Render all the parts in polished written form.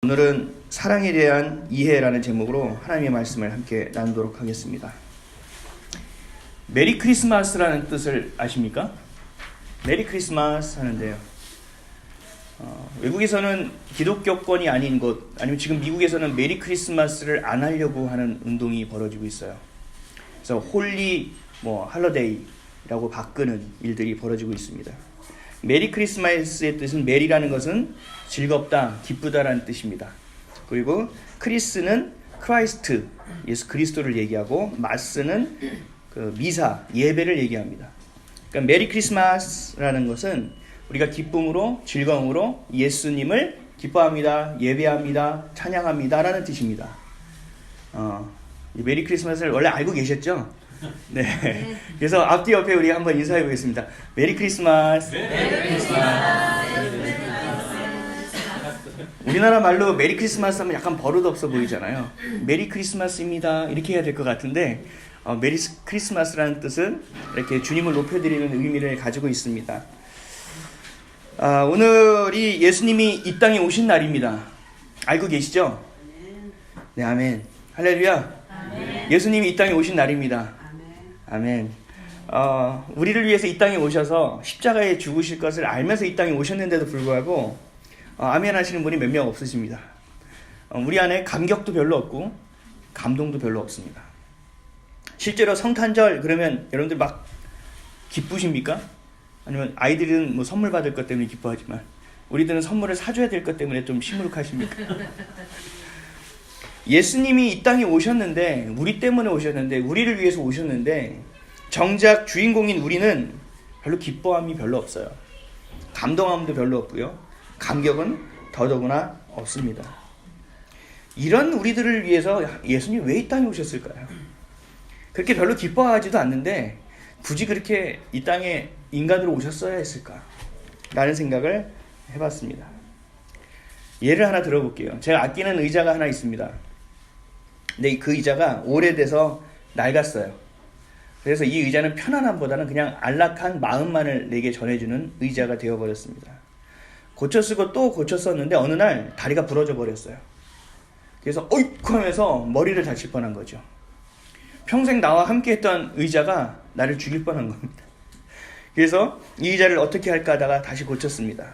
오늘은 사랑에 대한 이해라는 제목으로 하나님의 말씀을 함께 나누도록 하겠습니다. 메리 크리스마스라는 뜻을 아십니까? 메리 크리스마스 하는데요. 외국에서는 기독교권이 아닌 곳, 아니면 지금 미국에서는 메리 크리스마스를 안 하려고 하는 운동이 벌어지고 있어요. 그래서 홀리 할러데이라고 바꾸는 일들이 벌어지고 있습니다. 메리 크리스마스의 뜻은, 메리라는 것은 즐겁다, 기쁘다라는 뜻입니다. 그리고 크리스는 크라이스트, 예수 그리스도를 얘기하고, 마스는 미사, 예배를 얘기합니다. 그러니까 메리 크리스마스라는 것은 우리가 기쁨으로, 즐거움으로 예수님을 기뻐합니다, 예배합니다, 찬양합니다라는 뜻입니다. 메리 크리스마스를 원래 알고 계셨죠? 네. 그래서 앞뒤 옆에 우리 한번 인사해 보겠습니다. 메리 크리스마스. 메리 크리스마스. 우리나라 말로 메리 크리스마스 하면 약간 버릇없어 보이잖아요. 메리 크리스마스입니다, 이렇게 해야 될 것 같은데, 메리 크리스마스라는 뜻은 이렇게 주님을 높여드리는 의미를 가지고 있습니다. 오늘이 예수님이 이 땅에 오신 날입니다. 알고 계시죠? 네, 아멘. 할렐루야. 아멘. 예수님이 이 땅에 오신 날입니다. 아멘. 우리를 위해서 이 땅에 오셔서 십자가에 죽으실 것을 알면서 이 땅에 오셨는데도 불구하고 아멘 하시는 분이 몇 명 없으십니다. 우리 안에 감격도 별로 없고 감동도 별로 없습니다. 실제로 성탄절 그러면 여러분들 막 기쁘십니까? 아니면 아이들은 선물 받을 것 때문에 기뻐하지만 우리들은 선물을 사줘야 될 것 때문에 좀 시무룩하십니까? 예수님이 이 땅에 오셨는데, 우리 때문에 오셨는데, 우리를 위해서 오셨는데, 정작 주인공인 우리는 별로 기뻐함이 별로 없어요. 감동함도 별로 없고요. 감격은 더더구나 없습니다. 이런 우리들을 위해서 예수님이 왜 이 땅에 오셨을까요? 그렇게 별로 기뻐하지도 않는데 굳이 그렇게 이 땅에 인간으로 오셨어야 했을까? 라는 생각을 해봤습니다. 예를 하나 들어볼게요. 제가 아끼는 의자가 하나 있습니다. 근데 그 의자가 오래돼서 낡았어요. 그래서 이 의자는 편안함보다는 그냥 안락한 마음만을 내게 전해주는 의자가 되어버렸습니다. 고쳐 쓰고 또 고쳐 썼는데 어느 날 다리가 부러져 버렸어요. 그래서 어이쿠 하면서 머리를 다칠 뻔한 거죠. 평생 나와 함께했던 의자가 나를 죽일 뻔한 겁니다. 그래서 이 의자를 어떻게 할까 하다가 다시 고쳤습니다.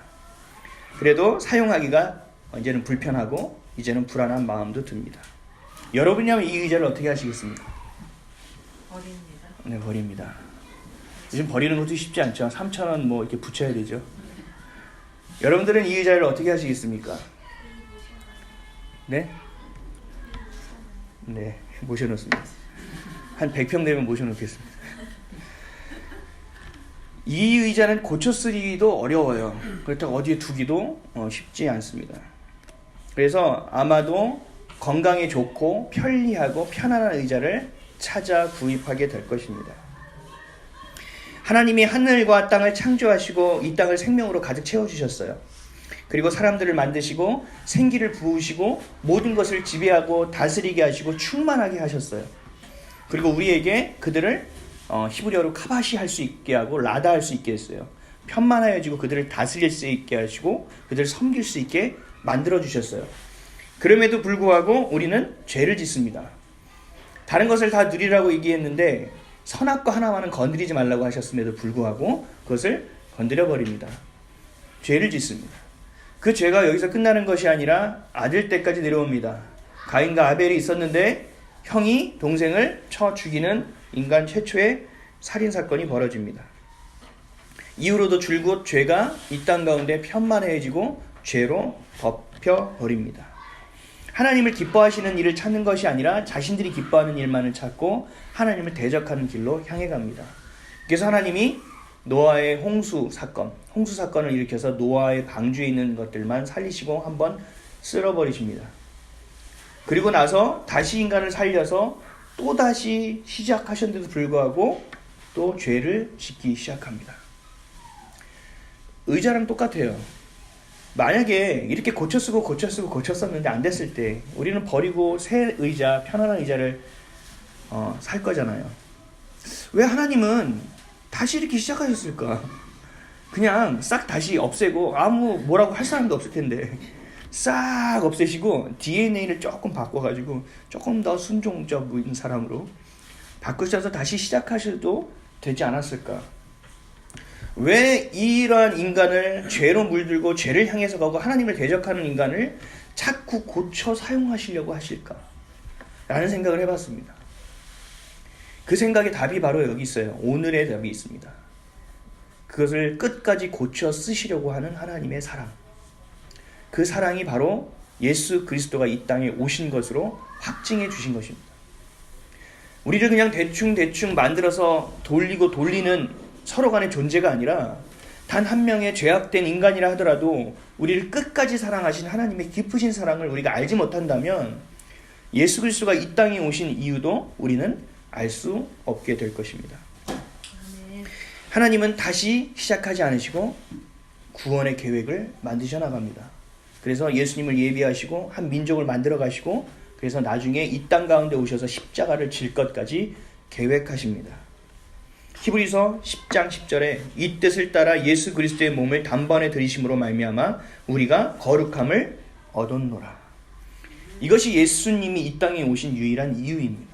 그래도 사용하기가 이제는 불편하고 이제는 불안한 마음도 듭니다. 여러분이라면 이 의자를 어떻게 하시겠습니까? 버립니다. 네, 버립니다. 요즘 버리는 것도 쉽지 않죠. 3,000원 이렇게 붙여야 되죠. 여러분들은 이 의자를 어떻게 하시겠습니까? 네? 네, 모셔놓습니다. 한 100평 되면 모셔놓겠습니다. 이 의자는 고쳐 쓰기도 어려워요. 그렇다고 어디에 두기도 쉽지 않습니다. 그래서 아마도 건강에 좋고 편리하고 편안한 의자를 찾아 구입하게 될 것입니다. 하나님이 하늘과 땅을 창조하시고 이 땅을 생명으로 가득 채워주셨어요. 그리고 사람들을 만드시고 생기를 부으시고 모든 것을 지배하고 다스리게 하시고 충만하게 하셨어요. 그리고 우리에게 그들을 히브리어로 카바시 할 수 있게 하고 라다 할 수 있게 했어요. 편만하여지고 그들을 다스릴 수 있게 하시고 그들을 섬길 수 있게 만들어주셨어요. 그럼에도 불구하고 우리는 죄를 짓습니다. 다른 것을 다 누리라고 얘기했는데 선악과 하나만은 건드리지 말라고 하셨음에도 불구하고 그것을 건드려버립니다. 죄를 짓습니다. 그 죄가 여기서 끝나는 것이 아니라 아들 때까지 내려옵니다. 가인과 아벨이 있었는데 형이 동생을 쳐 죽이는 인간 최초의 살인사건이 벌어집니다. 이후로도 줄곧 죄가 이 땅 가운데 편만해지고 죄로 덮여버립니다. 하나님을 기뻐하시는 일을 찾는 것이 아니라 자신들이 기뻐하는 일만을 찾고 하나님을 대적하는 길로 향해 갑니다. 그래서 하나님이 노아의 홍수 사건을 일으켜서 노아의 방주에 있는 것들만 살리시고 한번 쓸어버리십니다. 그리고 나서 다시 인간을 살려서 또다시 시작하셨는데도 불구하고 또 죄를 짓기 시작합니다. 의자랑 똑같아요. 만약에 이렇게 고쳐 썼는데 안 됐을 때 우리는 버리고 새 의자, 편안한 의자를 살 거잖아요. 왜 하나님은 다시 이렇게 시작하셨을까? 그냥 싹 다시 없애고 아무 뭐라고 할 사람도 없을 텐데 싹 없애시고 DNA를 조금 바꿔가지고 조금 더 순종적인 사람으로 바꾸셔서 다시 시작하셔도 되지 않았을까? 왜 이러한 인간을 죄로 물들고 죄를 향해서 가고 하나님을 대적하는 인간을 자꾸 고쳐 사용하시려고 하실까? 라는 생각을 해봤습니다. 그 생각의 답이 바로 여기 있어요. 오늘의 답이 있습니다. 그것을 끝까지 고쳐 쓰시려고 하는 하나님의 사랑. 그 사랑이 바로 예수 그리스도가 이 땅에 오신 것으로 확증해 주신 것입니다. 우리를 그냥 대충 만들어서 돌리는 서로 간의 존재가 아니라 단 한 명의 죄악된 인간이라 하더라도 우리를 끝까지 사랑하신 하나님의 깊으신 사랑을 우리가 알지 못한다면 예수 그리스도가 이 땅에 오신 이유도 우리는 알 수 없게 될 것입니다. 하나님은 다시 시작하지 않으시고 구원의 계획을 만드셔 나갑니다. 그래서 예수님을 예비하시고 한 민족을 만들어 가시고 그래서 나중에 이 땅 가운데 오셔서 십자가를 질 것까지 계획하십니다. 히브리서 10장 10절에 이 뜻을 따라 예수 그리스도의 몸을 단번에 들이심으로 말미암아 우리가 거룩함을 얻었노라. 이것이 예수님이 이 땅에 오신 유일한 이유입니다.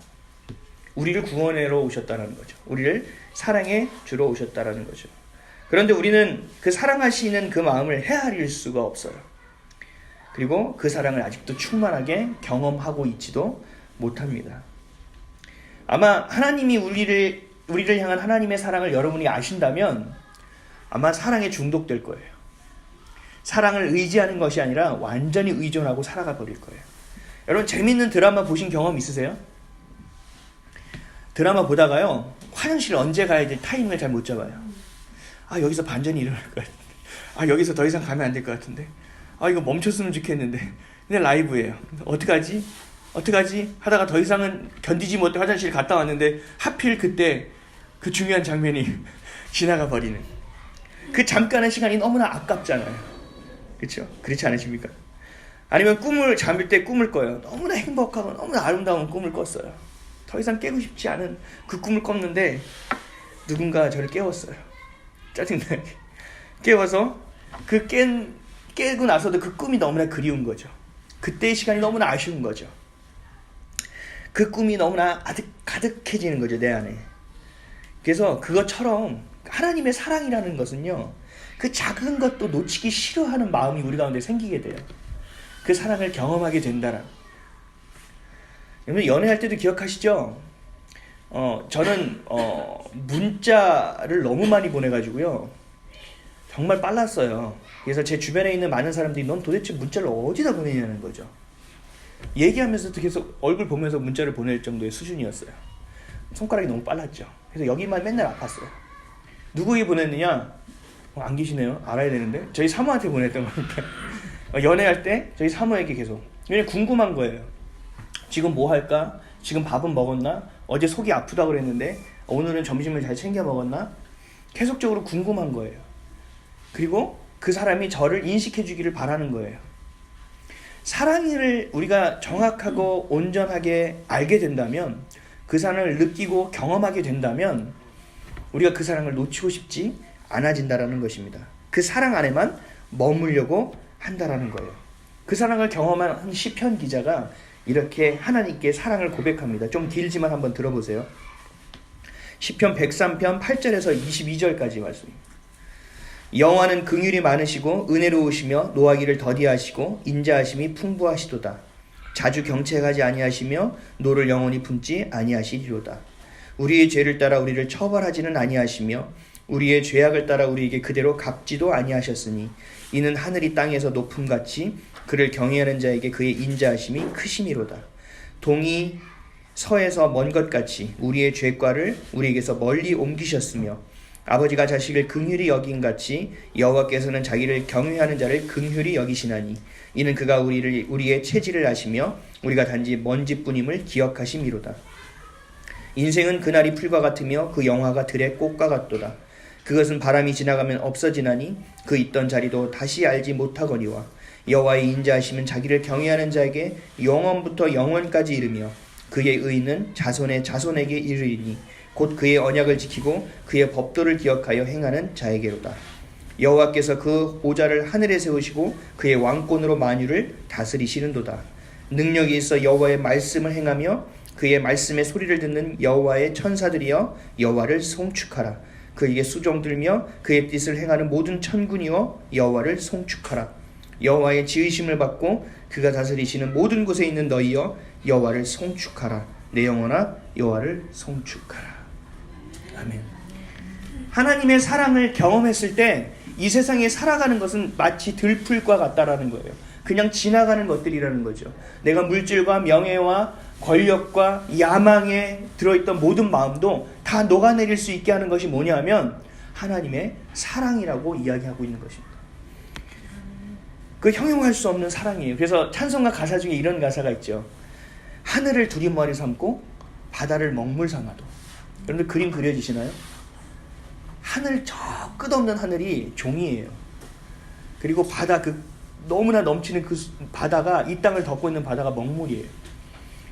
우리를 구원하러 오셨다는 거죠. 우리를 사랑해 주러 오셨다는 거죠. 그런데 우리는 그 사랑하시는 그 마음을 헤아릴 수가 없어요. 그리고 그 사랑을 아직도 충만하게 경험하고 있지도 못합니다. 아마 하나님이 우리를 향한 하나님의 사랑을 여러분이 아신다면 아마 사랑에 중독될 거예요. 사랑을 의지하는 것이 아니라 완전히 의존하고 살아가 버릴 거예요. 여러분 재밌는 드라마 보신 경험 있으세요? 드라마 보다가요 화장실 언제 가야 될 타이밍을 잘 못 잡아요. 아 여기서 반전이 일어날 것 같은데, 아 여기서 더 이상 가면 안 될 것 같은데, 아 이거 멈췄으면 좋겠는데, 근데 라이브예요. 어떡하지 하다가 더 이상은 견디지 못해 화장실 갔다 왔는데 하필 그때 그 중요한 장면이 지나가 버리는 그 잠깐의 시간이 너무나 아깝잖아요. 그렇죠? 그렇지 않으십니까? 아니면 잠을 때 꿈을 꿔요. 너무나 행복하고 너무나 아름다운 꿈을 꿨어요. 더 이상 깨고 싶지 않은 그 꿈을 꿨는데 누군가 저를 깨웠어요. 짜증나게 깨워서 깨고 나서도 그 꿈이 너무나 그리운 거죠. 그때의 시간이 너무나 아쉬운 거죠. 그 꿈이 너무나 가득해지는 거죠, 내 안에. 그래서 그것처럼 하나님의 사랑이라는 것은요, 그 작은 것도 놓치기 싫어하는 마음이 우리 가운데 생기게 돼요. 그 사랑을 경험하게 된다라. 여러분 연애할 때도 기억하시죠? 저는 문자를 너무 많이 보내가지고요, 정말 빨랐어요. 그래서 제 주변에 있는 많은 사람들이 넌 도대체 문자를 어디다 보내냐는 거죠. 얘기하면서도 계속 얼굴 보면서 문자를 보낼 정도의 수준이었어요. 손가락이 너무 빨랐죠. 그래서 여기만 맨날 아팠어요. 누구에게 보냈느냐? 안 계시네요. 알아야 되는데. 저희 사모한테 보냈던 겁니다. 연애할 때 저희 사모에게 계속. 왜냐면 궁금한 거예요. 지금 뭐 할까? 지금 밥은 먹었나? 어제 속이 아프다고 그랬는데 오늘은 점심을 잘 챙겨 먹었나? 계속적으로 궁금한 거예요. 그리고 그 사람이 저를 인식해 주기를 바라는 거예요. 사랑을 우리가 정확하고 온전하게 알게 된다면, 그 사랑을 느끼고 경험하게 된다면 우리가 그 사랑을 놓치고 싶지 않아진다라는 것입니다. 그 사랑 안에만 머물려고 한다라는 거예요. 그 사랑을 경험한 시편 기자가 이렇게 하나님께 사랑을 고백합니다. 좀 길지만 한번 들어보세요. 시편 103편 8절에서 22절까지 말씀입니다. 여호와는 긍휼이 많으시고 은혜로우시며 노하기를 더디하시고 인자하심이 풍부하시도다. 자주 경책하지 아니하시며 노를 영원히 품지 아니하시리로다. 우리의 죄를 따라 우리를 처벌하지는 아니하시며 우리의 죄악을 따라 우리에게 그대로 갚지도 아니하셨으니 이는 하늘이 땅에서 높음같이 그를 경외하는 자에게 그의 인자하심이 크심이로다. 동이 서에서 먼 것 같이 우리의 죄과를 우리에게서 멀리 옮기셨으며 아버지가 자식을 긍휼히 여긴 같이 여호와께서는 자기를 경외하는 자를 긍휼히 여기시나니 이는 그가 우리의 체질을 아시며 우리가 단지 먼지뿐임을 기억하심이로다. 인생은 그날이 풀과 같으며 그 영화가 들의 꽃과 같도다. 그것은 바람이 지나가면 없어지나니 그 있던 자리도 다시 알지 못하거니와 여호와의 인자하심은 자기를 경외하는 자에게 영원부터 영원까지 이르며 그의 의는 자손의 자손에게 이르리니 곧 그의 언약을 지키고 그의 법도를 기억하여 행하는 자에게로다. 여호와께서 그 보좌를 하늘에 세우시고 그의 왕권으로 만유를 다스리시는도다. 능력이 있어 여호와의 말씀을 행하며 그의 말씀의 소리를 듣는 여호와의 천사들이여 여호와를 송축하라. 그에게 수종들며 그의 뜻을 행하는 모든 천군이여 여호와를 송축하라. 여호와의 지으심을 받고 그가 다스리시는 모든 곳에 있는 너희여 여호와를 송축하라. 내 영혼아 여호와를 송축하라. 아멘. 하나님의 사랑을 경험했을 때 이 세상에 살아가는 것은 마치 들풀과 같다라는 거예요. 그냥 지나가는 것들이라는 거죠. 내가 물질과 명예와 권력과 야망에 들어있던 모든 마음도 다 녹아내릴 수 있게 하는 것이 뭐냐면 하나님의 사랑이라고 이야기하고 있는 것입니다. 그 형용할 수 없는 사랑이에요. 그래서 찬송가 가사 중에 이런 가사가 있죠. 하늘을 두리머리 삼고 바다를 먹물 삼아도. 여러분들 그림 그려지시나요? 하늘 저 끝없는 하늘이 종이에요. 그리고 바다 그 너무나 넘치는 그 바다가 이 땅을 덮고 있는 바다가 먹물이에요.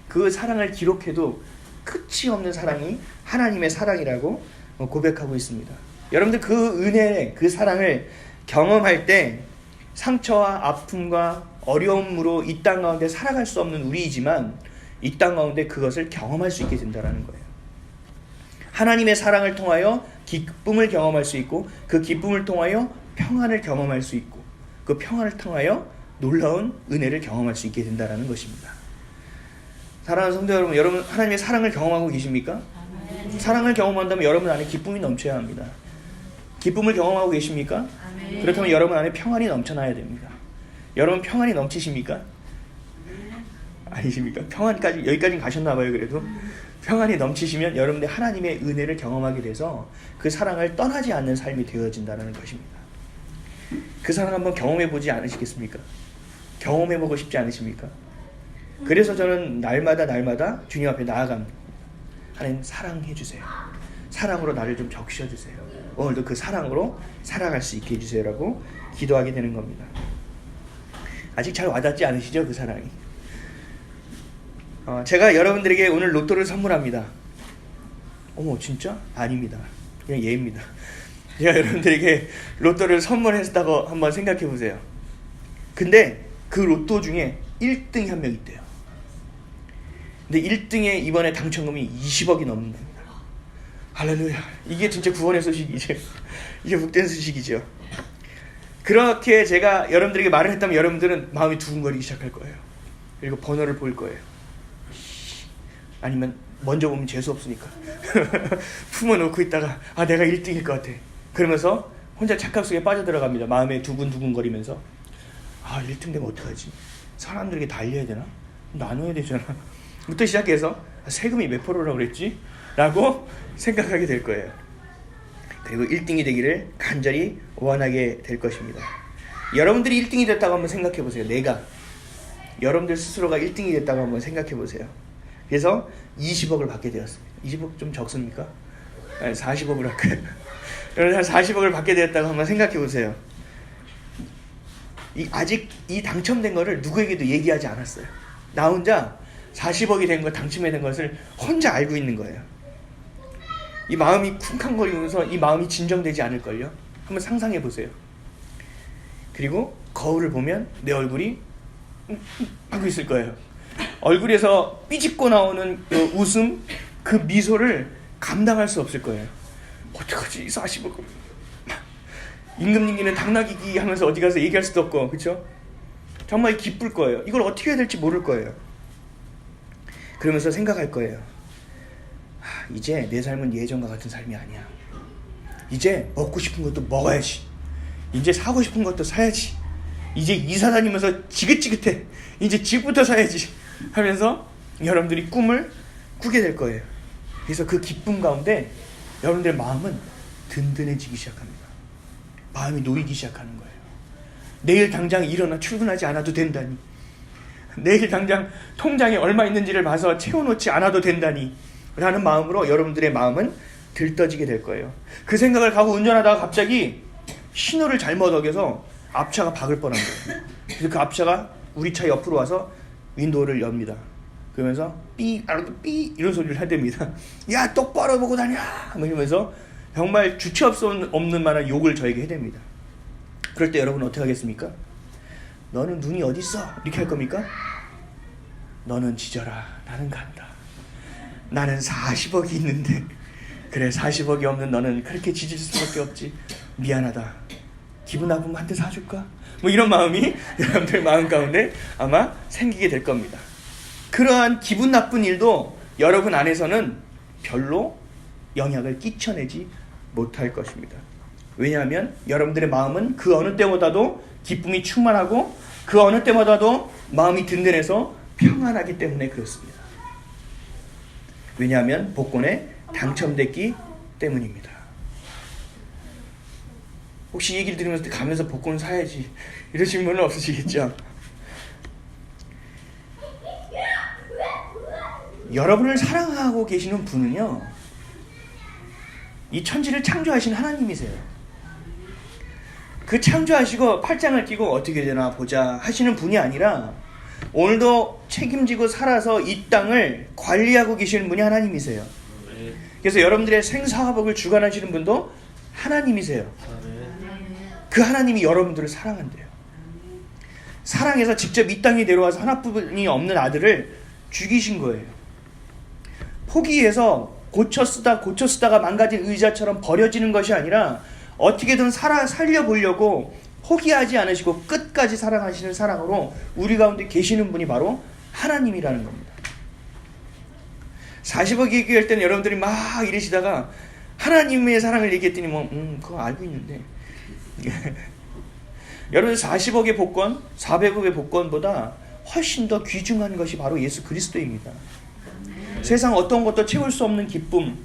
그 사랑을 기록해도 끝이 없는 사랑이 하나님의 사랑이라고 고백하고 있습니다. 여러분들 그 은혜, 그 사랑을 경험할 때 상처와 아픔과 어려움으로 이 땅 가운데 살아갈 수 없는 우리이지만 이 땅 가운데 그것을 경험할 수 있게 된다는 거예요. 하나님의 사랑을 통하여 기쁨을 경험할 수 있고 그 기쁨을 통하여 평안을 경험할 수 있고 그 평안을 통하여 놀라운 은혜를 경험할 수 있게 된다는 것입니다. 사랑하는 성도 여러분, 여러분 하나님의 사랑을 경험하고 계십니까? 아멘. 사랑을 경험한다면 여러분 안에 기쁨이 넘쳐야 합니다. 기쁨을 경험하고 계십니까? 아멘. 그렇다면 여러분 안에 평안이 넘쳐나야 됩니다. 여러분 평안이 넘치십니까? 아니십니까? 평안까지 여기까지 가셨나 봐요. 그래도 평안이 넘치시면 여러분들 하나님의 은혜를 경험하게 돼서 그 사랑을 떠나지 않는 삶이 되어진다는 것입니다. 그 사랑 한번 경험해 보지 않으시겠습니까? 경험해 보고 싶지 않으십니까? 그래서 저는 날마다 주님 앞에 나아갑니다. 하나님 사랑해 주세요. 사랑으로 나를 좀 적셔 주세요. 오늘도 그 사랑으로 살아갈 수 있게 해주세요라고 기도하게 되는 겁니다. 아직 잘 와닿지 않으시죠? 그 사랑이. 제가 여러분들에게 오늘 로또를 선물합니다. 어머 진짜? 아닙니다. 그냥 예입니다. 제가 여러분들에게 로또를 선물했다고 한번 생각해 보세요. 근데 그 로또 중에 1등이 한 명 있대요. 근데 1등에 이번에 당첨금이 20억이 넘는 겁니다. 할렐루야. 이게 진짜 구원의 소식이죠. 이게 복된 소식이죠. 그렇게 제가 여러분들에게 말을 했다면 여러분들은 마음이 두근거리기 시작할 거예요. 그리고 번호를 볼 거예요. 아니면 먼저 보면 재수 없으니까 품어놓고 있다가 아 내가 1등일 것 같아. 그러면서 혼자 착각 속에 빠져들어갑니다. 마음에 두근두근거리면서 아 1등 되면 어떡하지? 사람들에게 다 알려야 되나? 나눠야 되잖아. 부터 시작해서 세금이 몇 프로라고 그랬지? 라고 생각하게 될 거예요. 그리고 1등이 되기를 간절히 원하게 될 것입니다. 여러분들이 1등이 됐다고 한번 생각해 보세요. 내가 여러분들 스스로가 1등이 됐다고 한번 생각해 보세요. 그래서 20억을 받게 되었습니다. 20억 좀 적습니까? 40억을 할까요? 여러분 한 40억을 받게 되었다고 한번 생각해 보세요. 아직 이 당첨된 거를 누구에게도 얘기하지 않았어요. 나 혼자 40억이 된 거 당첨이 된 것을 혼자 알고 있는 거예요. 이 마음이 쿵쾅거리면서 이 마음이 진정되지 않을걸요? 한번 상상해 보세요. 그리고 거울을 보면 내 얼굴이 하고 있을 거예요. 얼굴에서 삐집고 나오는 그 웃음, 그 미소를 감당할 수 없을 거예요. 어떡하지? 40억. 임금님기는 당나귀기 하면서 어디 가서 얘기할 수도 없고, 그렇죠? 정말 기쁠 거예요. 이걸 어떻게 해야 될지 모를 거예요. 그러면서 생각할 거예요. 이제 내 삶은 예전과 같은 삶이 아니야. 이제 먹고 싶은 것도 먹어야지. 이제 사고 싶은 것도 사야지. 이제 이사 다니면서 지긋지긋해. 이제 집부터 사야지 하면서 여러분들이 꿈을 꾸게 될 거예요. 그래서 그 기쁨 가운데 여러분들의 마음은 든든해지기 시작합니다. 마음이 놓이기 시작하는 거예요. 내일 당장 일어나 출근하지 않아도 된다니. 내일 당장 통장에 얼마 있는지를 봐서 채워놓지 않아도 된다니 라는 마음으로 여러분들의 마음은 들떠지게 될 거예요. 그 생각을 가고 운전하다가 갑자기 신호를 잘못 어겨서 앞차가 박을 뻔한 거예요. 그래서 그 앞차가 우리 차 옆으로 와서 윈도우를 엽니다. 그러면서 삐 이런 소리를 해댑니다. 야 똑바로 보고 다녀! 이러면서 정말 주체 없는 만한 욕을 저에게 해댑니다. 그럴 때 여러분 어떻게 하겠습니까? 너는 눈이 어디 있어? 이렇게 할 겁니까? 너는 지져라. 나는 간다. 나는 40억이 있는데 그래 40억이 없는 너는 그렇게 지질 수밖에 없지. 미안하다. 기분 나쁘면 한 대 사줄까? 뭐 이런 마음이 여러분들 마음 가운데 아마 생기게 될 겁니다. 그러한 기분 나쁜 일도 여러분 안에서는 별로 영향을 끼쳐내지 못할 것입니다. 왜냐하면 여러분들의 마음은 그 어느 때보다도 기쁨이 충만하고 그 어느 때보다도 마음이 든든해서 평안하기 때문에 그렇습니다. 왜냐하면 복권에 당첨됐기 때문입니다. 혹시 이 얘기를 들으면서 가면서 복권 사야지 이러신 분은 없으시겠죠? 여러분을 사랑하고 계시는 분은요, 이 천지를 창조하신 하나님이세요. 그 창조하시고 팔짱을 끼고 어떻게 되나 보자 하시는 분이 아니라 오늘도 책임지고 살아서 이 땅을 관리하고 계시는 분이 하나님이세요. 그래서 여러분들의 생사화복을 주관하시는 분도 하나님이세요. 그 하나님이 여러분들을 사랑한대요. 사랑해서 직접 이 땅에 내려와서 하나뿐이 없는 아들을 죽이신 거예요. 포기해서 고쳐 쓰다가 망가진 의자처럼 버려지는 것이 아니라 어떻게든 살려보려고 포기하지 않으시고 끝까지 사랑하시는 사랑으로 우리 가운데 계시는 분이 바로 하나님이라는 겁니다. 40억 얘기할 때는 여러분들이 막 이러시다가 하나님의 사랑을 얘기했더니 그거 알고 있는데 여러분 40억의 복권, 400억의 복권보다 훨씬 더 귀중한 것이 바로 예수 그리스도입니다. 세상 어떤 것도 채울 수 없는 기쁨,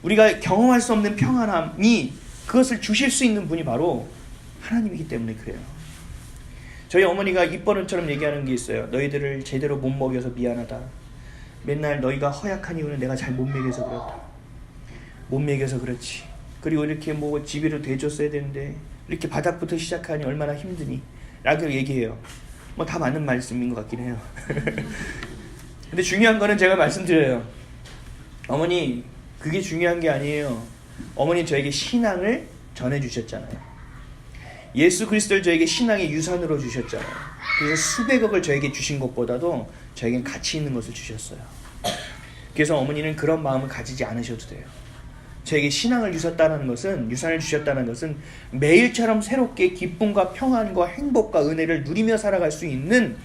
우리가 경험할 수 없는 평안함이 그것을 주실 수 있는 분이 바로 하나님이기 때문에 그래요. 저희 어머니가 입버릇처럼 얘기하는 게 있어요. 너희들을 제대로 못 먹여서 미안하다. 맨날 너희가 허약한 이유는 내가 잘 못 먹여서 그렇다. 못 먹여서 그렇지. 그리고 이렇게 뭐 집에로 대줬어야 되는데 이렇게 바닥부터 시작하니 얼마나 힘드니? 라고 얘기해요. 뭐 다 맞는 말씀인 것 같긴 해요. 근데 중요한 거는 제가 말씀드려요. 어머니, 그게 중요한 게 아니에요. 어머니 저에게 신앙을 전해주셨잖아요. 예수 그리스도를 저에게 신앙의 유산으로 주셨잖아요. 그래서 수백억을 저에게 주신 것보다도 저에겐 가치 있는 것을 주셨어요. 그래서 어머니는 그런 마음을 가지지 않으셔도 돼요. 저에게 신앙을 주셨다는 것은, 유산을 주셨다는 것은 매일처럼 새롭게 기쁨과 평안과 행복과 은혜를 누리며 살아갈 수 있는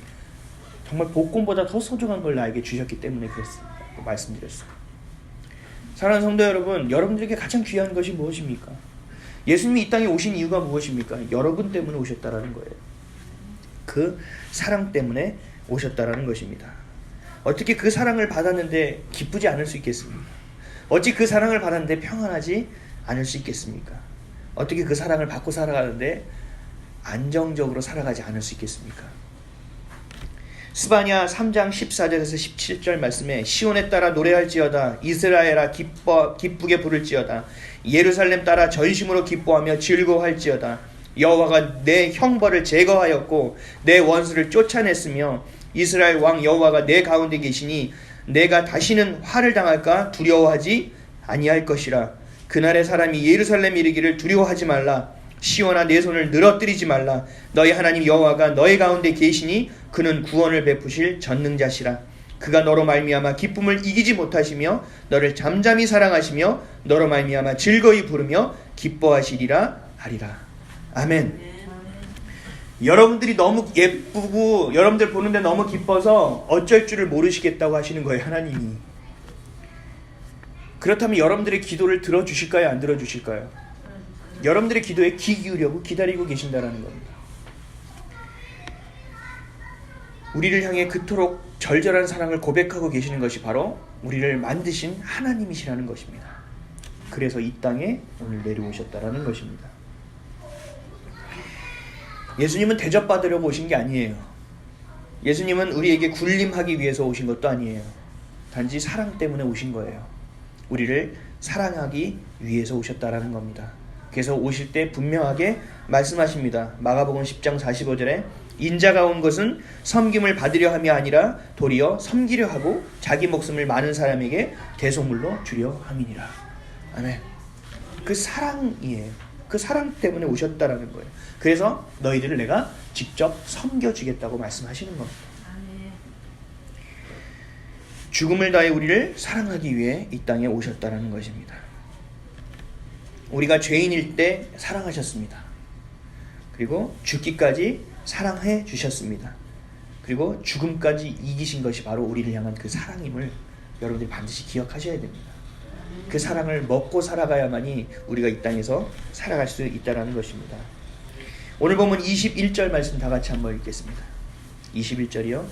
정말 복권보다 더 소중한 걸 나에게 주셨기 때문에 그랬습니다. 말씀드렸어요. 사랑하는 성도 여러분, 여러분들에게 가장 귀한 것이 무엇입니까? 예수님이 이 땅에 오신 이유가 무엇입니까? 여러분 때문에 오셨다라는 거예요. 그 사랑 때문에 오셨다라는 것입니다. 어떻게 그 사랑을 받았는데 기쁘지 않을 수 있겠습니까? 어찌 그 사랑을 받았는데 평안하지 않을 수 있겠습니까? 어떻게 그 사랑을 받고 살아가는데 안정적으로 살아가지 않을 수 있겠습니까? 스바냐 3장 14절에서 17절 말씀에 시온에 따라 노래할지어다. 이스라엘아 기쁘게 부를지어다. 예루살렘 따라 전심으로 기뻐하며 즐거워할지어다. 여호와가 내 형벌을 제거하였고 내 원수를 쫓아냈으며 이스라엘 왕 여호와가 내 가운데 계시니 내가 다시는 화를 당할까 두려워하지 아니할 것이라. 그날의 사람이 예루살렘 이르기를 두려워하지 말라. 시온아 내 손을 늘어뜨리지 말라. 너희 하나님 여호와가 너희 가운데 계시니 그는 구원을 베푸실 전능자시라. 그가 너로 말미암아 기쁨을 이기지 못하시며 너를 잠잠히 사랑하시며 너로 말미암아 즐거이 부르며 기뻐하시리라 하리라. 아멘. 여러분들이 너무 예쁘고 여러분들 보는데 너무 기뻐서 어쩔 줄을 모르시겠다고 하시는 거예요, 하나님이. 그렇다면 여러분들의 기도를 들어주실까요, 안 들어주실까요? 여러분들의 기도에 귀 기울이고 기다리고 계신다는 겁니다. 우리를 향해 그토록 절절한 사랑을 고백하고 계시는 것이 바로 우리를 만드신 하나님이시라는 것입니다. 그래서 이 땅에 오늘 내려오셨다라는 것입니다. 예수님은 대접받으려고 오신 게 아니에요. 예수님은 우리에게 군림하기 위해서 오신 것도 아니에요. 단지 사랑 때문에 오신 거예요. 우리를 사랑하기 위해서 오셨다라는 겁니다. 그래서 오실 때 분명하게 말씀하십니다. 마가복음 10장 45절에 인자가 온 것은 섬김을 받으려 함이 아니라 도리어 섬기려 하고 자기 목숨을 많은 사람에게 대속물로 주려 함이니라. 아멘. 그 사랑이에요. 그 사랑 때문에 오셨다라는 거예요. 그래서 너희들을 내가 직접 섬겨주겠다고 말씀하시는 겁니다. 아멘. 죽음을 다해 우리를 사랑하기 위해 이 땅에 오셨다라는 것입니다. 우리가 죄인일 때 사랑하셨습니다. 그리고 죽기까지 사랑해 주셨습니다. 그리고 죽음까지 이기신 것이 바로 우리를 향한 그 사랑임을 여러분들이 반드시 기억하셔야 됩니다. 그 사랑을 먹고 살아가야만이 우리가 이 땅에서 살아갈 수 있다는 것입니다. 오늘 보면 21절 말씀 다 같이 한번 읽겠습니다. 21절이요.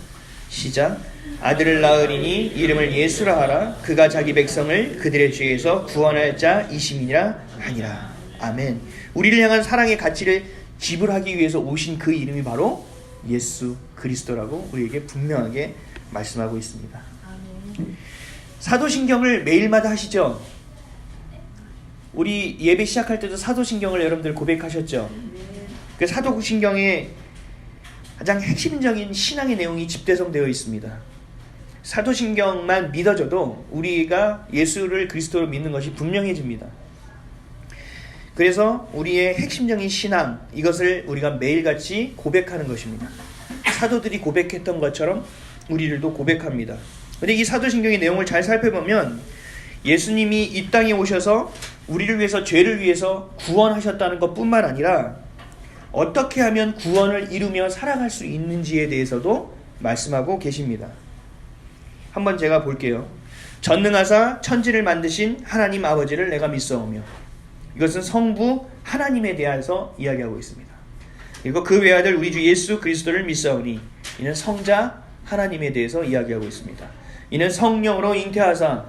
시작. 아들을 낳으리니 이름을 예수라 하라. 그가 자기 백성을 그들의 죄에서 구원할 자이심이라 하니라. 아멘. 우리를 향한 사랑의 가치를 지불하기 위해서 오신 그 이름이 바로 예수 그리스도라고 우리에게 분명하게 말씀하고 있습니다. 아멘. 사도신경을 매일마다 하시죠? 우리 예배 시작할 때도 사도신경을 여러분들 고백하셨죠? 그 사도신경에 가장 핵심적인 신앙의 내용이 집대성되어 있습니다. 사도신경만 믿어져도 우리가 예수를 그리스도로 믿는 것이 분명해집니다. 그래서 우리의 핵심적인 신앙, 이것을 우리가 매일같이 고백하는 것입니다. 사도들이 고백했던 것처럼 우리들도 고백합니다. 근데 이 사도신경의 내용을 잘 살펴보면 예수님이 이 땅에 오셔서 우리를 위해서, 죄를 위해서 구원하셨다는 것뿐만 아니라 어떻게 하면 구원을 이루며 살아갈 수 있는지에 대해서도 말씀하고 계십니다. 한번 제가 볼게요. 전능하사 천지를 만드신 하나님 아버지를 내가 믿사오며, 이것은 성부 하나님에 대해서 이야기하고 있습니다. 그리고 그 외아들 우리 주 예수 그리스도를 믿사오니, 이는 성자 하나님에 대해서 이야기하고 있습니다. 이는 성령으로 잉태하사,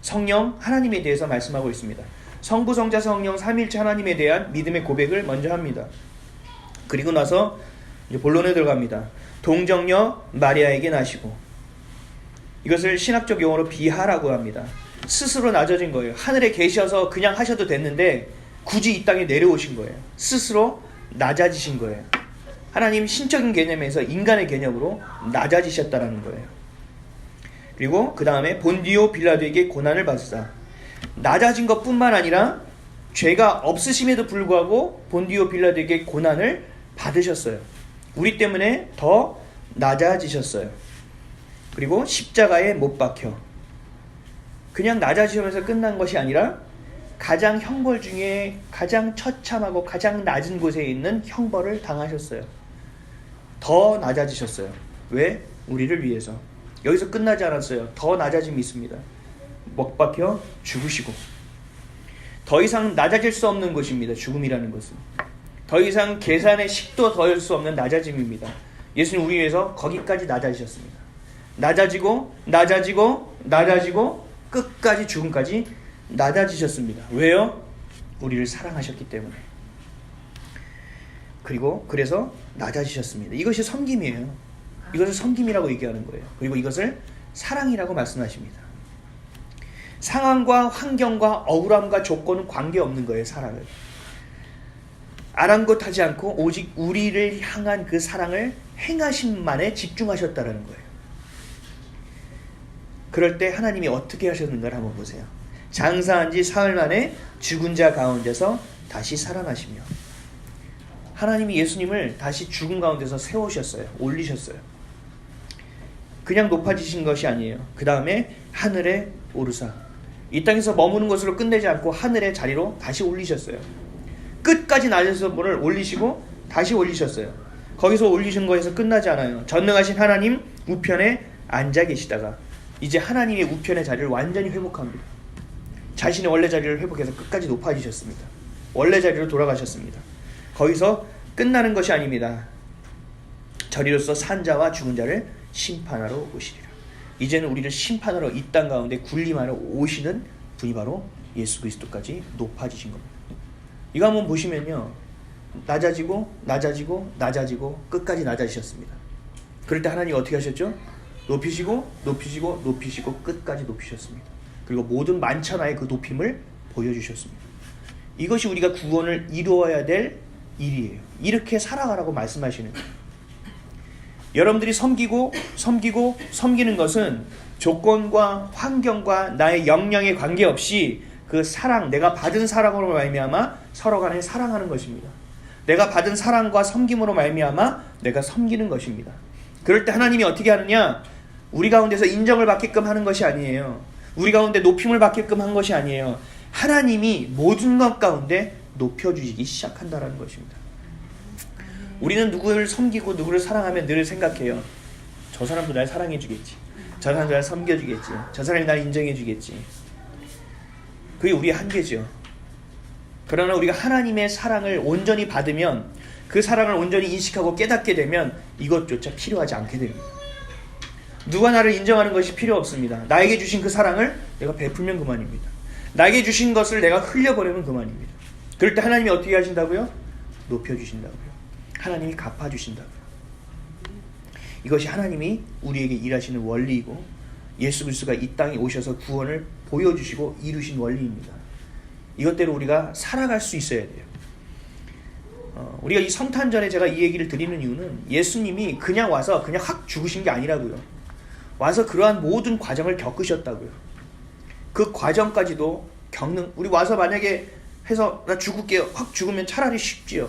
성령 하나님에 대해서 말씀하고 있습니다. 성부 성자 성령 삼위일체 하나님에 대한 믿음의 고백을 먼저 합니다. 그리고 나서 이제 본론에 들어갑니다. 동정녀 마리아에게 나시고, 이것을 신학적 용어로 비하라고 합니다. 스스로 낮아진 거예요. 하늘에 계셔서 그냥 하셔도 됐는데 굳이 이 땅에 내려오신 거예요. 스스로 낮아지신 거예요. 하나님 신적인 개념에서 인간의 개념으로 낮아지셨다라는 거예요. 그리고 그 다음에 본디오 빌라도에게 고난을 받으사, 낮아진 것뿐만 아니라 죄가 없으심에도 불구하고 본디오 빌라도에게 고난을 받으셨어요. 우리 때문에 더 낮아지셨어요. 그리고 십자가에 못 박혀 그냥 낮아지면서 끝난 것이 아니라 가장 형벌 중에 가장 처참하고 가장 낮은 곳에 있는 형벌을 당하셨어요. 더 낮아지셨어요. 왜? 우리를 위해서. 여기서 끝나지 않았어요. 더 낮아짐이 있습니다. 못 박혀 죽으시고, 더 이상 낮아질 수 없는 것입니다. 죽음이라는 것은 더 이상 계산의 식도 더할 수 없는 낮아짐입니다. 예수님 우리 위해서 거기까지 낮아지셨습니다. 낮아지고 낮아지고 낮아지고 끝까지 죽음까지 낮아지셨습니다. 왜요? 우리를 사랑하셨기 때문에. 그리고 그래서 낮아지셨습니다. 이것이 섬김이에요. 이것을 섬김이라고 얘기하는 거예요. 그리고 이것을 사랑이라고 말씀하십니다. 상황과 환경과 억울함과 조건은 관계없는 거예요. 사랑을 아랑곳하지 않고 오직 우리를 향한 그 사랑을 행하심만에 집중하셨다는 거예요. 그럴 때 하나님이 어떻게 하셨는가를 한번 보세요. 장사한 지 사흘 만에 죽은 자 가운데서 다시 살아나시며, 하나님이 예수님을 다시 죽은 가운데서 세우셨어요. 올리셨어요. 그냥 높아지신 것이 아니에요. 그 다음에 하늘에 오르사, 이 땅에서 머무는 것으로 끝내지 않고 하늘의 자리로 다시 올리셨어요. 끝까지 낮아서 분을 올리시고 다시 올리셨어요. 거기서 올리신 거에서 끝나지 않아요. 전능하신 하나님 우편에 앉아 계시다가 이제 하나님의 우편의 자리를 완전히 회복합니다. 자신의 원래 자리를 회복해서 끝까지 높아지셨습니다. 원래 자리로 돌아가셨습니다. 거기서 끝나는 것이 아닙니다. 저리로서 산 자와 죽은 자를 심판하러 오시리라. 이제는 우리를 심판하러 이 땅 가운데 군림하러 오시는 분이 바로 예수 그리스도까지 높아지신 겁니다. 이거 한번 보시면요, 낮아지고 낮아지고 낮아지고 끝까지 낮아지셨습니다. 그럴 때 하나님이 어떻게 하셨죠? 높이시고 높이시고 높이시고 끝까지 높이셨습니다. 그리고 모든 만천하의 그 높임을 보여주셨습니다. 이것이 우리가 구원을 이루어야 될 일이에요. 이렇게 살아가라고 말씀하시는 거예요. 여러분들이 섬기고 섬기는 것은 조건과 환경과 나의 역량에 관계없이 그 사랑, 내가 받은 사랑으로 말미암아 서로 간에 사랑하는 것입니다. 내가 받은 사랑과 섬김으로 말미암아 내가 섬기는 것입니다. 그럴 때 하나님이 어떻게 하느냐? 우리 가운데서 인정을 받게끔 하는 것이 아니에요. 우리 가운데 높임을 받게끔 한 것이 아니에요. 하나님이 모든 것 가운데 높여주시기 시작한다는 것입니다. 우리는 누구를 섬기고 누구를 사랑하면 늘 생각해요. 저 사람도 날 사랑해 주겠지. 저 사람도 날 섬겨주겠지. 저 사람이 날 인정해 주겠지. 그게 우리의 한계죠. 그러나 우리가 하나님의 사랑을 온전히 받으면, 그 사랑을 온전히 인식하고 깨닫게 되면 이것조차 필요하지 않게 됩니다. 누가 나를 인정하는 것이 필요 없습니다. 나에게 주신 그 사랑을 내가 베풀면 그만입니다. 나에게 주신 것을 내가 흘려버리면 그만입니다. 그럴 때 하나님이 어떻게 하신다고요? 높여주신다고요. 하나님이 갚아주신다고요. 이것이 하나님이 우리에게 일하시는 원리이고, 예수 그리스도가 이 땅에 오셔서 구원을 보여주시고 이루신 원리입니다. 이것대로 우리가 살아갈 수 있어야 돼요. 우리가 이 성탄절에 제가 이 얘기를 드리는 이유는, 예수님이 그냥 와서 그냥 확 죽으신 게 아니라고요. 와서 그러한 모든 과정을 겪으셨다고요. 그 과정까지도 겪는, 우리 와서 만약에 해서 나 죽을게요, 확 죽으면 차라리 쉽지요.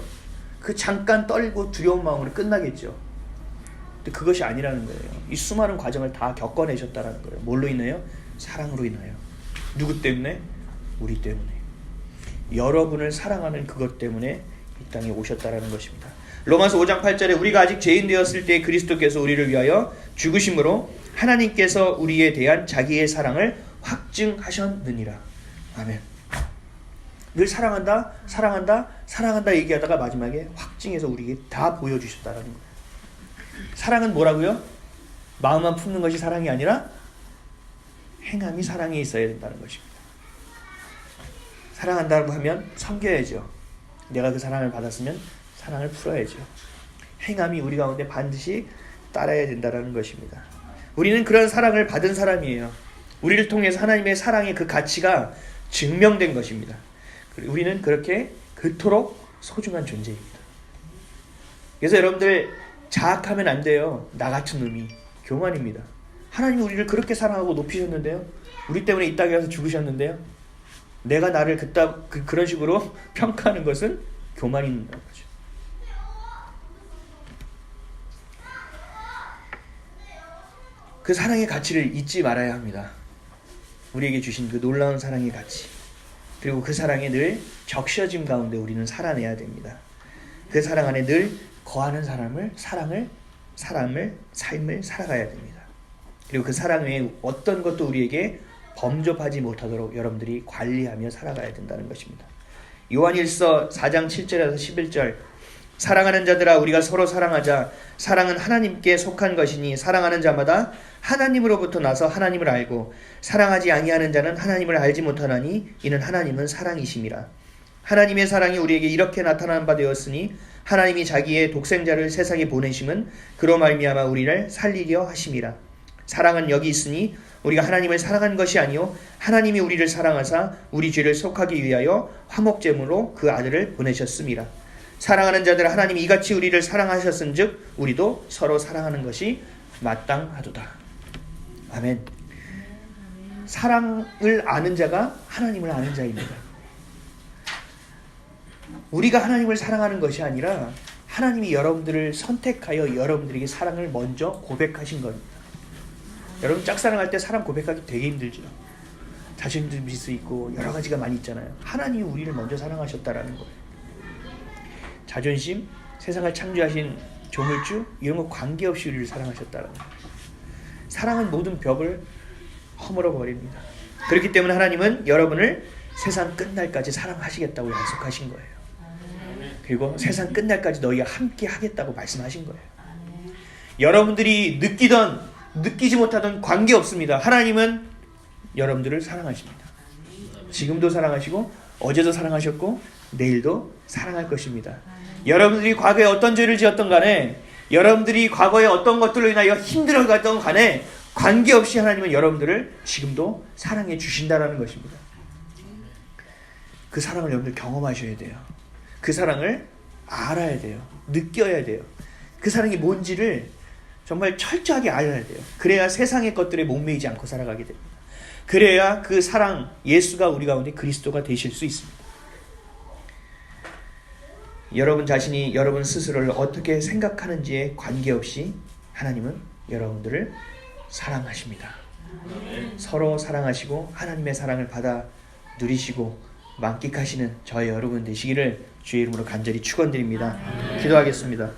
그 잠깐 떨고 두려운 마음으로 끝나겠죠. 근데 그것이 아니라는 거예요. 이 수많은 과정을 다 겪어내셨다는 거예요. 뭘로 인하여? 사랑으로 인하여. 누구 때문에? 우리 때문에. 여러분을 사랑하는 그것 때문에 이 땅에 오셨다라는 것입니다. 로마서 5장 8절에 우리가 아직 죄인 되었을 때 그리스도께서 우리를 위하여 죽으심으로 하나님께서 우리에 대한 자기의 사랑을 확증하셨느니라. 아멘. 늘 사랑한다, 사랑한다, 사랑한다 얘기하다가 마지막에 확증해서 우리에게 다 보여주셨다라는 거예요. 사랑은 뭐라고요? 마음만 품는 것이 사랑이 아니라 행함이 사랑에 있어야 된다는 것입니다. 사랑한다고 하면 섬겨야죠. 내가 그 사랑을 받았으면 사랑을 풀어야죠. 행함이 우리 가운데 반드시 따라야 된다는 것입니다. 우리는 그런 사랑을 받은 사람이에요. 우리를 통해서 하나님의 사랑의 그 가치가 증명된 것입니다. 우리는 그렇게 그토록 소중한 존재입니다. 그래서 여러분들 자학하면 안 돼요. 나 같은 놈이. 교만입니다. 하나님이 우리를 그렇게 사랑하고 높이셨는데요. 우리 때문에 이 땅에 와서 죽으셨는데요. 내가 나를 그런 식으로 평가하는 것은 교만인 거죠. 그 사랑의 가치를 잊지 말아야 합니다. 우리에게 주신 그 놀라운 사랑의 가치, 그리고 그 사랑에 늘 적셔짐 가운데 우리는 살아내야 됩니다. 그 사랑 안에 늘 거하는 삶을 살아가야 됩니다. 그리고 그 사랑 외에 어떤 것도 우리에게 범접하지 못하도록 여러분들이 관리하며 살아가야 된다는 것입니다. 요한일서 4장 7절에서 11절, 사랑하는 자들아 우리가 서로 사랑하자. 사랑은 하나님께 속한 것이니 사랑하는 자마다 하나님으로부터 나서 하나님을 알고 사랑하지 아니하는 자는 하나님을 알지 못하나니 이는 하나님은 사랑이심이라. 하나님의 사랑이 우리에게 이렇게 나타난 바 되었으니 하나님이 자기의 독생자를 세상에 보내심은 그로 말미암아 우리를 살리려 하심이라. 사랑은 여기 있으니 우리가 하나님을 사랑한 것이 아니요 하나님이 우리를 사랑하사 우리 죄를 속하기 위하여 화목제물로 그 아들을 보내셨음이라. 사랑하는 자들 하나님이 이같이 우리를 사랑하셨은즉 우리도 서로 사랑하는 것이 마땅하도다. 아멘. 사랑을 아는 자가 하나님을 아는 자입니다. 우리가 하나님을 사랑하는 것이 아니라 하나님이 여러분들을 선택하여 여러분들에게 사랑을 먼저 고백하신 겁니다. 여러분 짝사랑할 때 사랑 고백하기 되게 힘들죠. 자존심 질 수 있고 여러 가지가 많이 있잖아요. 하나님이 우리를 먼저 사랑하셨다라는 거예요. 자존심, 세상을 창조하신 조물주 이런 거 관계없이 우리를 사랑하셨다라는 거예요. 사랑은 모든 벽을 허물어 버립니다. 그렇기 때문에 하나님은 여러분을 세상 끝날까지 사랑하시겠다고 약속하신 거예요. 그리고 세상 끝날까지 너희와 함께 하겠다고 말씀하신 거예요. 여러분들이 느끼던 느끼지 못하던 관계없습니다. 하나님은 여러분들을 사랑하십니다. 지금도 사랑하시고 어제도 사랑하셨고 내일도 사랑할 것입니다. 여러분들이 과거에 어떤 죄를 지었던 간에, 여러분들이 과거에 어떤 것들로 인하여 힘들어갔던 간에 관계없이 하나님은 여러분들을 지금도 사랑해 주신다는 것입니다. 그 사랑을 여러분들 경험하셔야 돼요. 그 사랑을 알아야 돼요. 느껴야 돼요. 그 사랑이 뭔지를 정말 철저하게 알아야 돼요. 그래야 세상의 것들에 목매이지 않고 살아가게 됩니다. 그래야 그 사랑, 예수가 우리 가운데 그리스도가 되실 수 있습니다. 여러분 자신이 여러분 스스로를 어떻게 생각하는지에 관계없이 하나님은 여러분들을 사랑하십니다. 서로 사랑하시고 하나님의 사랑을 받아 누리시고 만끽하시는 저희 여러분 되시기를 주의 이름으로 간절히 축원드립니다. 기도하겠습니다.